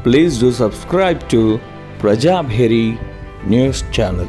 Please do subscribe to Prajabheri News Channel.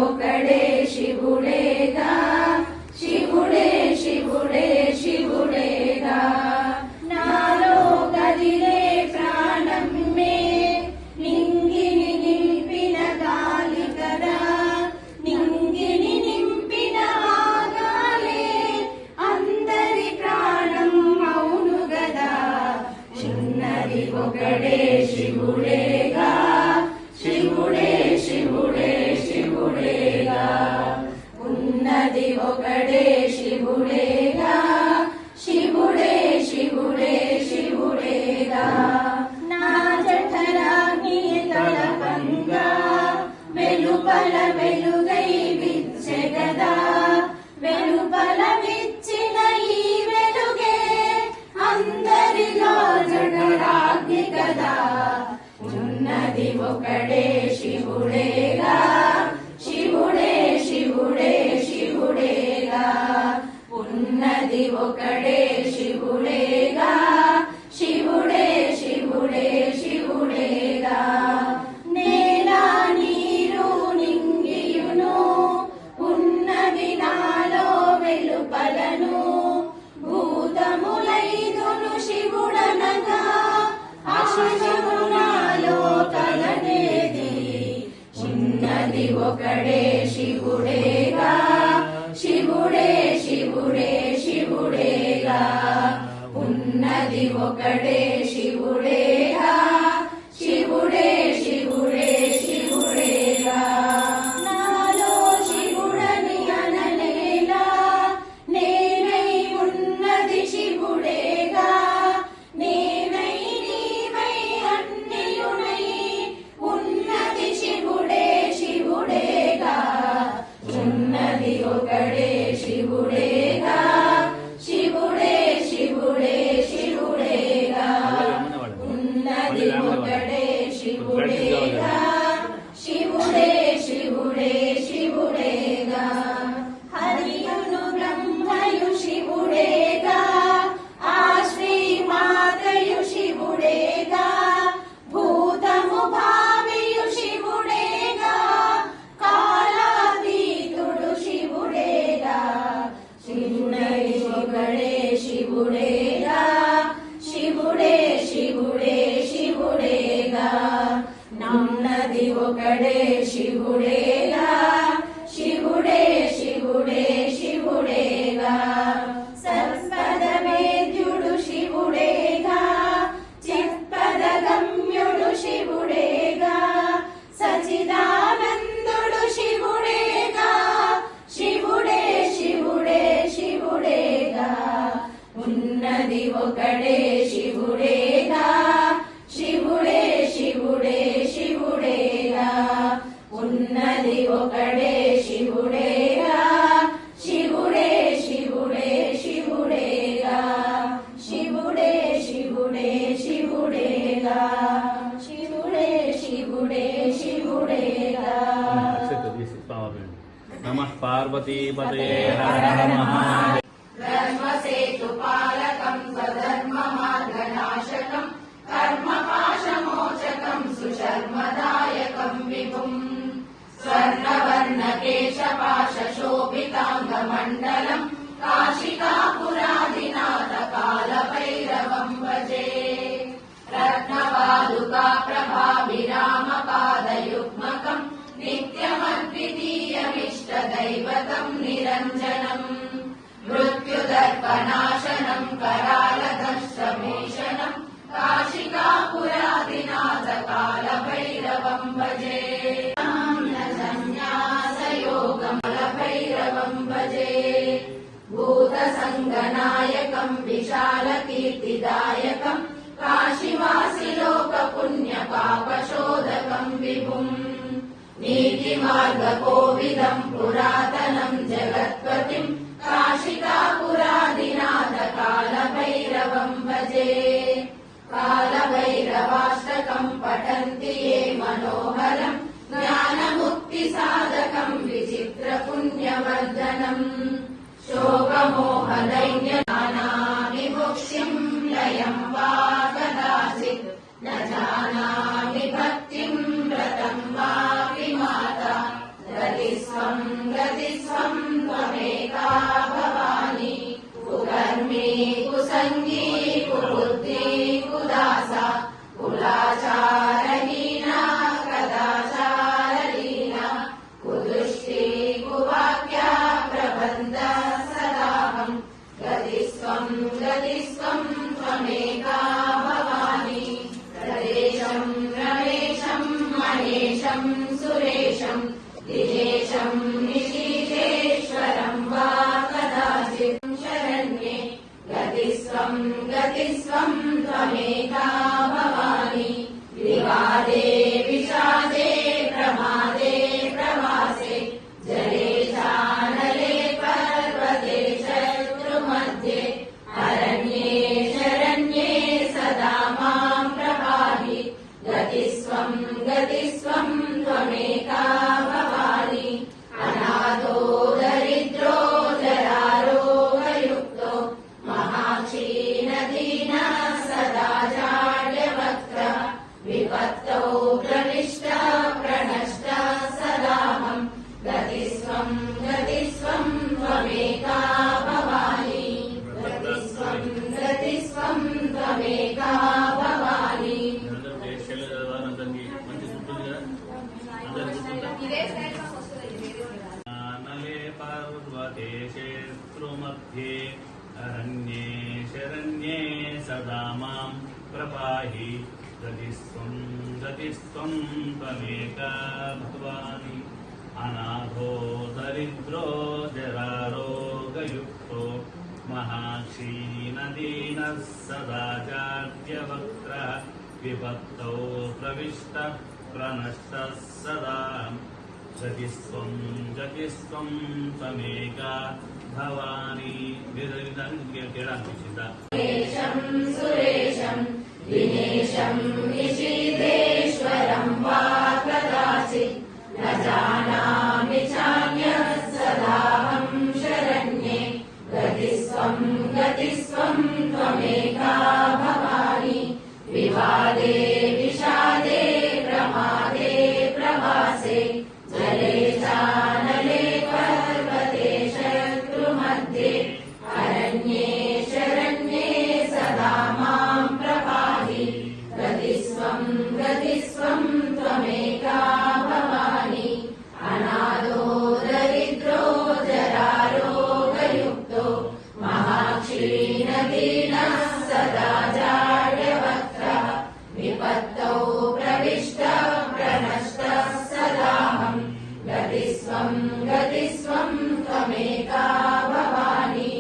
ఒకడే శివుడేగా శివుడే శివుడే శివుడేగా నాలో గదిలే ప్రాణమే నింగిని నింపిన గాలి కదా నింగిని నింపిన ఆగాలే అందరి ప్రాణం అవును గదా చిన్నది ఒకడే శివుడేగా శివుడే శివుడే శివుడేగా ఉన్నది ఒకడే శివుడేగా శివుడే శివుడే శివుడేగా నా జఠరాగ్ని తలపంగా వెలుపల వెలుగై విచ్చెగదా వెలుపల విచ్చిన ఈ వెలుగే అందరిలో జఠరాగ్ని కదా ఉన్నది ఒకడే శివుడేగా శివుడే శివుడే శివుడేగా ఉన్నది ఒకడే శివుడేగా శివుడే శివుడే శివుడేగా నేల నీరు నింగియును ఉన్నది నాలో వెలుపలను భూతములైదును శివుడనగా ఆశమునాలో కలనేది ఉన్నది ఒకడే శివుడేగా శివుడే శివుడే శివుడేగా ఉన్నది ఒకడే శివుడేగా శివుడే శివుడే శివుడేగా నాలో శివుడని అనలేలా నేనై ఉన్నది శివుడేగా నేనై నీవై అన్నియునై ఉన్నది శివుడే శివుడేగా ఉన్నది ఒకడే శివుడేగా శివుడే శివుడే శివుడేగా ఉన్నది ఒకడే శివుడేగా శివుడే శివుడే శివుడేగా హరియును బ్రహ్మయు శివుడేగా ఆ శ్రీ మాతయు శివుడేగా భూతము భావియు శివుడేగా కాలాతీతుడు శివుడేగా శివుడై ఒకడే శివుడేగా శివుడే శివుడే శివుడేగా ఉన్నది ఒకడే శివుడేగా శివుడే శివుడే శివుడేగా సర్వద వేద్యుడు శివుడేగా చిత్పద గమ్యుడు శివుడేగా సచిదానందుడు శివుడేగా శివుడే శివుడే శివుడేగా ఉన్నది ఒకడే శివుడేగా శివుడే శివుడే శివుడేగా ఉన్నది ఒకడే శివుడేగా శివుడే శివుడే శివుడేగా శివుడే శివుడే శివుడేగా శివుడే శివుడే శివుడేగా నమః పార్వతీపతే హర హర మహాదేవ ధర్మసేతుపాలకం స్వధర్మమార్గనాశకం కర్మపాశమోచకం సుశర్మదాయకం విభుం స్వర్ణవర్ణకేశపాశోభితాంగమండలం కాశికాపురాదినాథ కాలభైరవం భజే రత్నపాదుకా ప్రభావిరామపాదయుగ్మకం నిత్యమద్వితీయమిష్టదైవం दैवतं निरञ्जनम् मृत्युदर्पनाशनम् करालदंशभीषणम् काशिकापुरादिनाथ कालभैरवम् भजे संन्यासयोगम् कालभैरवम् भजे भूतसङ्गनायकम् विशालकीर्तिदायकम् काशीवासि लोकपुण्यपापशोधकम् विभुम् नीतिमार्गकोविदम् पुरातनम् जगत्पतिम् काशिकापुरादिनाथ कालभैरवम् भजे कालभैरवाष्टकम् पठन्ति ये मनोहरम् ज्ञानमुक्तिसाधकम् विचित्रपुण्यवर्धनम् शोकमोहदैन्यनानाविमुक्तिम् लयम् वा कदाचित् न जानामि भक्तिम् व्रतम् वापि माता गतिस्वम् त्वमेका भवानी कुकर्मी कुसङ्गी कुबुद्धि कुदासा कुलाचारहीना कदाचारलीना कुदृष्टि कुवाक्या प्रबन्ध सदाहम् गतिस्वम् त्वमेका भवानी प्रदेशम् रमेशम् महेशम् सुरेशम् दिनेशम् निशीथेश्वरम् वा कदाचित् शरण्ये गतिस्वम् त्वमेका भवानी विवादे विषादे प्रमादे प्रवासे जले चानले पर्वते शत्रुमध्ये अरण्ये शरण्ये सदा माम् प्रपाहि गतिस्वम् त्वमेका भवानी अनाथो दरिद्रो जरारोगयुक्तो महाक्षीणदीनः सदा जाड्यवक्त्रः विपत्तौ प्रविष्टः प्रणष्टः सदाहम् गतिस्वम् त्वमेका भवानी गतिस्वम् त्वमेका भवानी नले पर्वते क्षेत्रुमध्ये अरण्ये शरण्ये सदा माम् प्रपाहि गतिस्त्वम् त्वमेका भवानी अनाथो दरिद्रो जरारोगयुक्तो महाक्षीणदीनः सदा जाड्यवक्त्रः विपत्तौ प्रविष्टः प्रणष्टः सदा गतिस्त्वम् त्वमेका भवानी सुरेशम् दिनेशम् निशीथेश्वरम् वा कदाचित् न जानामि चान्यः सदाहम् शरण्ये गतिस्त्वम् त्वमेका भवानी विवादे विषादे प्रमादे प्रवासे जले चानले पर्वते शत्रुमध्ये अरण्ये शरण्ये सदा माम् प्रपाहि गतिस्वम् त्वमेका भवानी अनाथो दरिद्रो जरारोगयुक्तो महाक्षीणदीनः सदा जाड्यवक्त्रः विपत्तौ प्रविष्टः प्रणष्टः सदाहम् गतिस्वम् त्वमेका भवानी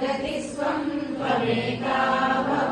गतिस्वम् त्वमेका भवानी